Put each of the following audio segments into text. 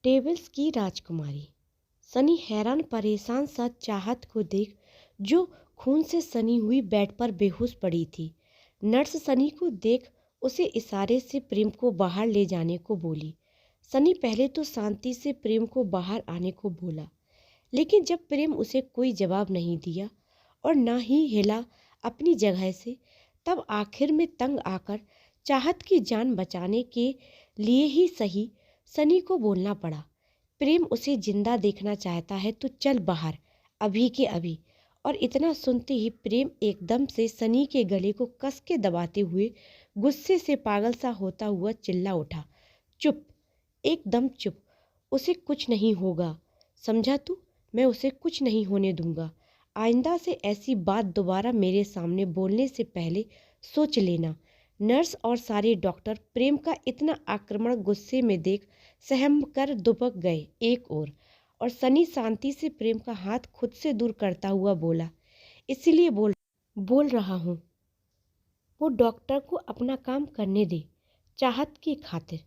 Tables की राजकुमारी। सनी हैरान परेशान सा चाहत को देख, जो खून से सनी हुई बेड पर बेहोश पड़ी थी। नर्स सनी को देख उसे इशारे से प्रेम को बाहर ले जाने को बोली। सनी पहले तो शांति से प्रेम को बाहर आने को बोला, लेकिन जब प्रेम उसे कोई जवाब नहीं दिया और ना ही हिला अपनी जगह से, तब आखिर में तंग आकर चाहत की जान बचाने के लिए ही सही सनी को बोलना पड़ा। प्रेम उसे जिंदा देखना चाहता है तो चल बाहर, अभी के अभी। और इतना सुनते ही प्रेम एकदम से सनी के गले को कस के दबाते हुए गुस्से से पागल सा होता हुआ चिल्ला उठा, चुप, एकदम चुप। उसे कुछ नहीं होगा, समझा तू? मैं उसे कुछ नहीं होने दूंगा। आइंदा से ऐसी बात दोबारा मेरे सामने बोलने से पहले सोच लेना। नर्स और सारे डॉक्टर प्रेम का इतना आक्रमण गुस्से में देख सहम कर दुबक गए एक और सनी शांति से प्रेम का हाथ खुद से दूर करता हुआ बोला, इसीलिए बोल रहा हूँ, वो डॉक्टर को अपना काम करने दे, चाहत की खातिर।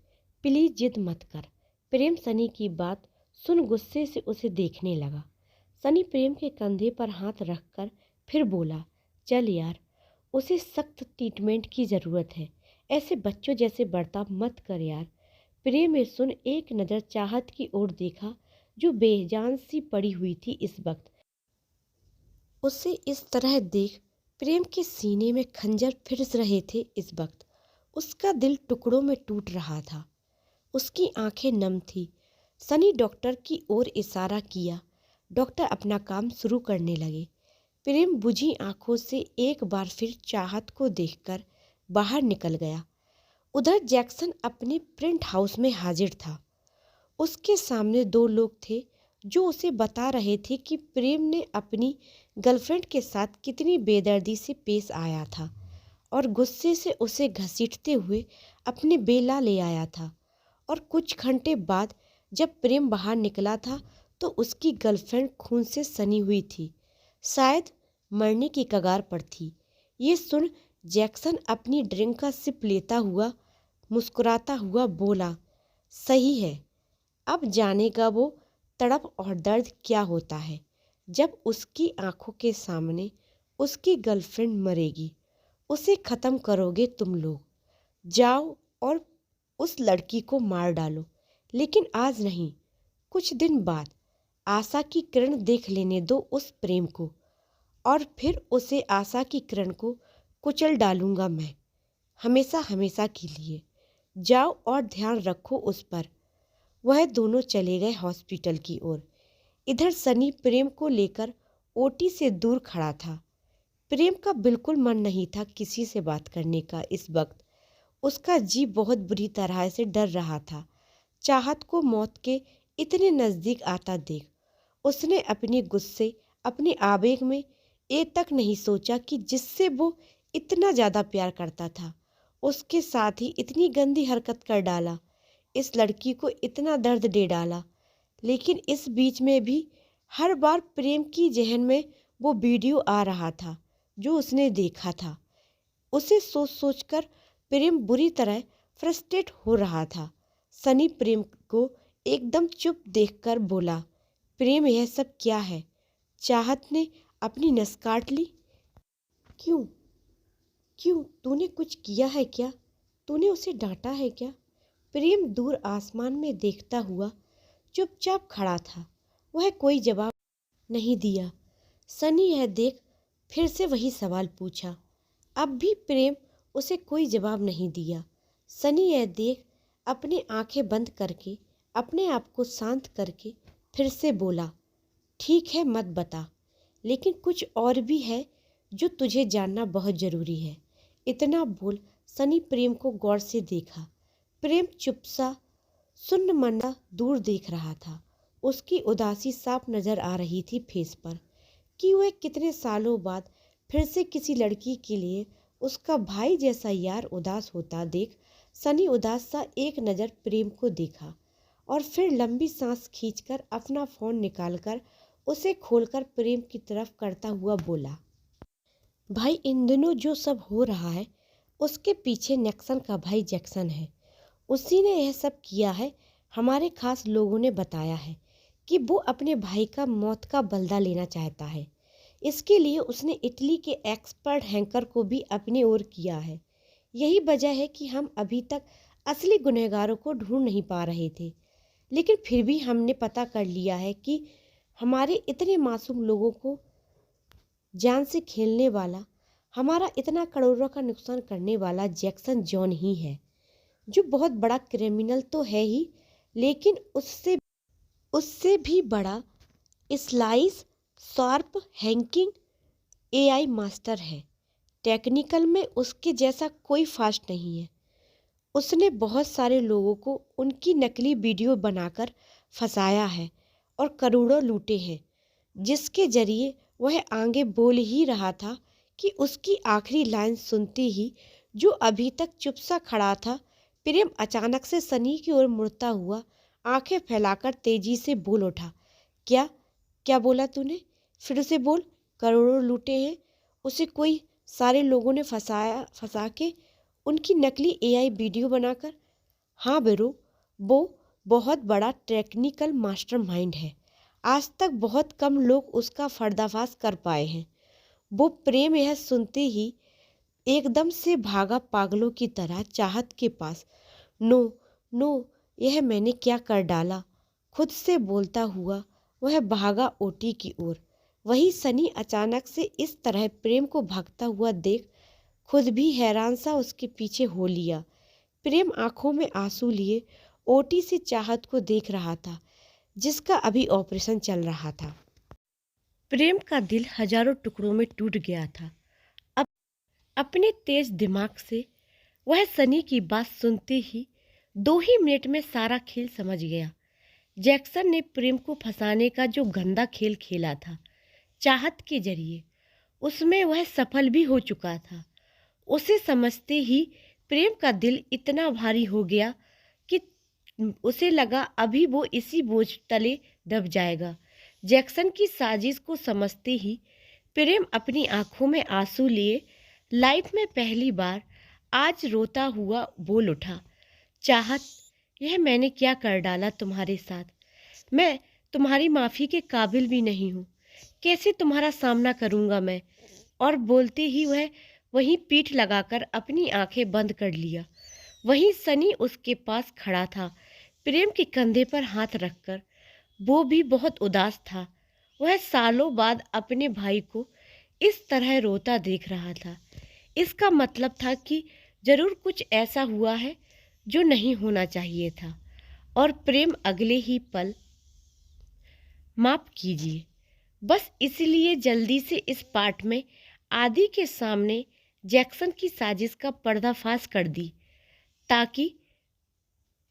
प्लीज जिद मत कर। प्रेम सनी की बात सुन गुस्से से उसे देखने लगा। सनी प्रेम के कंधे पर हाथ रखकर फिर बोला, चल यार, उसे सख्त ट्रीटमेंट की ज़रूरत है। ऐसे बच्चों जैसे बर्ताव मत कर यार। प्रेम ने सुन एक नज़र चाहत की ओर देखा, जो बेजान सी पड़ी हुई थी इस वक्त। उसे इस तरह देख प्रेम के सीने में खंजर फिर रहे थे इस वक्त। उसका दिल टुकड़ों में टूट रहा था, उसकी आंखें नम थी। सनी डॉक्टर की ओर इशारा किया। डॉक्टर अपना काम शुरू करने लगे। प्रेम बुझी आंखों से एक बार फिर चाहत को देखकर बाहर निकल गया। उधर जैक्सन अपने प्रिंट हाउस में हाजिर था। उसके सामने दो लोग थे जो उसे बता रहे थे कि प्रेम ने अपनी गर्लफ्रेंड के साथ कितनी बेदर्दी से पेश आया था और गुस्से से उसे घसीटते हुए अपने बेला ले आया था। और कुछ घंटे बाद जब प्रेम बाहर निकला था तो उसकी गर्लफ्रेंड खून से सनी हुई थी, शायद मरने की कगार पर थी। ये सुन जैक्सन अपनी ड्रिंक का सिप लेता हुआ मुस्कुराता हुआ बोला, सही है, अब जानेगा वो तड़प और दर्द क्या होता है जब उसकी आंखों के सामने उसकी गर्लफ्रेंड मरेगी। उसे ख़त्म करोगे तुम लोग। जाओ और उस लड़की को मार डालो, लेकिन आज नहीं, कुछ दिन बाद। आशा की किरण देख लेने दो उस प्रेम को, और फिर उसे आशा की किरण को कुचल डालूंगा मैं, हमेशा हमेशा के लिए। जाओ और ध्यान रखो उस पर। वह दोनों चले गए हॉस्पिटल की ओर। इधर सनी प्रेम को लेकर ओटी से दूर खड़ा था। प्रेम का बिल्कुल मन नहीं था किसी से बात करने का इस वक्त। उसका जी बहुत बुरी तरह से डर रहा था। चाहत को मौत के इतने नज़दीक आता देख उसने अपने गुस्से, अपने आवेग में ये तक नहीं सोचा कि जिससे वो इतना ज़्यादा प्यार करता था, उसके साथ ही इतनी गंदी हरकत कर डाला, इस लड़की को इतना दर्द दे डाला। लेकिन इस बीच में भी हर बार प्रेम की जहन में वो वीडियो आ रहा था जो उसने देखा था। उसे सोच सोच कर प्रेम बुरी तरह फ्रस्ट्रेट हो रहा था। सनी प्रेम को एकदम चुप देखकर बोला, प्रेम यह सब क्या है? चाहत ने अपनी नस काट ली? क्यों क्यों तूने कुछ किया है क्या? तूने उसे डांटा है क्या? प्रेम दूर आसमान में देखता हुआ चुपचाप खड़ा था। वह कोई जवाब नहीं दिया। सनी यह देख फिर से वही सवाल पूछा। अब भी प्रेम उसे कोई जवाब नहीं दिया। सनी यह देख अपनी आंखें बंद करके अपने आप को शांत करके फिर से बोला, ठीक है, मत बता, लेकिन कुछ और भी है जो तुझे जानना बहुत ज़रूरी है। इतना बोल सनी प्रेम को गौर से देखा। प्रेम चुपसा सुन्न मन्ना दूर देख रहा था। उसकी उदासी साफ नजर आ रही थी फेस पर कि वह कितने सालों बाद फिर से किसी लड़की के लिए उसका भाई जैसा यार उदास होता देख सनी उदास सा एक नज़र प्रेम को देखा और फिर लंबी सांस खींचकर अपना फ़ोन निकालकर उसे खोलकर प्रेम की तरफ करता हुआ बोला, भाई, इन दिनों जो सब हो रहा है उसके पीछे नेक्सन का भाई जैक्सन है। उसी ने यह सब किया है। हमारे खास लोगों ने बताया है कि वो अपने भाई का मौत का बदला लेना चाहता है। इसके लिए उसने इटली के एक्सपर्ट हैकर को भी अपनी ओर किया है। यही वजह है कि हम अभी तक असली गुनहगारों को ढूंढ नहीं पा रहे थे, लेकिन फिर भी हमने पता कर लिया है कि हमारे इतने मासूम लोगों को जान से खेलने वाला, हमारा इतना करोड़ों का नुकसान करने वाला जैक्सन जॉन ही है, जो बहुत बड़ा क्रिमिनल तो है ही, लेकिन उससे उससे भी बड़ा slice sharp hacking AI master है। टेक्निकल में उसके जैसा कोई फास्ट नहीं है। उसने बहुत सारे लोगों को उनकी नकली वीडियो बनाकर फंसाया है और करोड़ों लूटे हैं, जिसके जरिए वह आगे बोल ही रहा था कि उसकी आखिरी लाइन सुनते ही जो अभी तक चुप सा खड़ा था, प्रेम अचानक से सनी की ओर मुड़ता हुआ आंखें फैलाकर तेजी से बोल उठा। क्या क्या बोला तूने? फिर से बोल। करोड़ों लूटे हैं उसे कोई सारे लोगों ने फंसा के उनकी नकली एआई वीडियो बनाकर। हाँ बेरो, वो बहुत बड़ा टेक्निकल मास्टरमाइंड है। आज तक बहुत कम लोग उसका पर्दाफाश कर पाए हैं। वो प्रेम यह सुनते ही एकदम से भागा पागलों की तरह चाहत के पास। नो नो, यह मैंने क्या कर डाला, खुद से बोलता हुआ वह भागा ओटी की ओर। वही सनी अचानक से इस तरह प्रेम को भागता हुआ देख खुद भी हैरान सा उसके पीछे हो लिया। प्रेम आंखों में आंसू लिए ओटी से चाहत को देख रहा था, जिसका अभी ऑपरेशन चल रहा था। प्रेम का दिल हजारों टुकड़ों में टूट गया था। अब अपने तेज दिमाग से वह सनी की बात सुनते ही 2 ही मिनट में सारा खेल समझ गया। जैक्सन ने प्रेम को फंसाने का जो गंदा खेल खेला था चाहत के जरिए, उसमें वह सफल भी हो चुका था। उसे समझते ही प्रेम का दिल इतना भारी हो गया कि उसे लगा अभी वो इसी बोझ तले दब जाएगा। जैक्सन की साजिश को समझते ही प्रेम अपनी आंखों में आंसू लिए लाइफ में पहली बार आज रोता हुआ बोल उठा। चाहत, यह मैंने क्या कर डाला तुम्हारे साथ? मैं तुम्हारी माफ़ी के काबिल भी नहीं हूँ। कैसे तुम्हारा सामना करूँगा मैं? और बोलते ही वह वहीं पीठ लगाकर अपनी आंखें बंद कर लिया। वहीं सनी उसके पास खड़ा था, प्रेम के कंधे पर हाथ रखकर। वो भी बहुत उदास था। वह सालों बाद अपने भाई को इस तरह रोता देख रहा था। इसका मतलब था कि जरूर कुछ ऐसा हुआ है जो नहीं होना चाहिए था। और प्रेम अगले ही पल, माफ कीजिए, बस इसलिए जल्दी से इस पार्ट में आदि के सामने जैक्सन की साजिश का पर्दाफाश कर दी, ताकि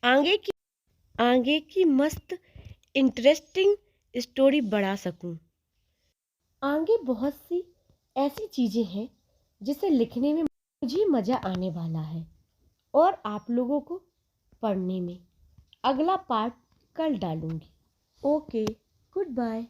आगे की मस्त इंटरेस्टिंग स्टोरी बढ़ा सकूं। आगे बहुत सी ऐसी चीज़ें हैं जिसे लिखने में मुझे मज़ा आने वाला है और आप लोगों को पढ़ने में। अगला पार्ट कल डालूंगी। Okay, good bye.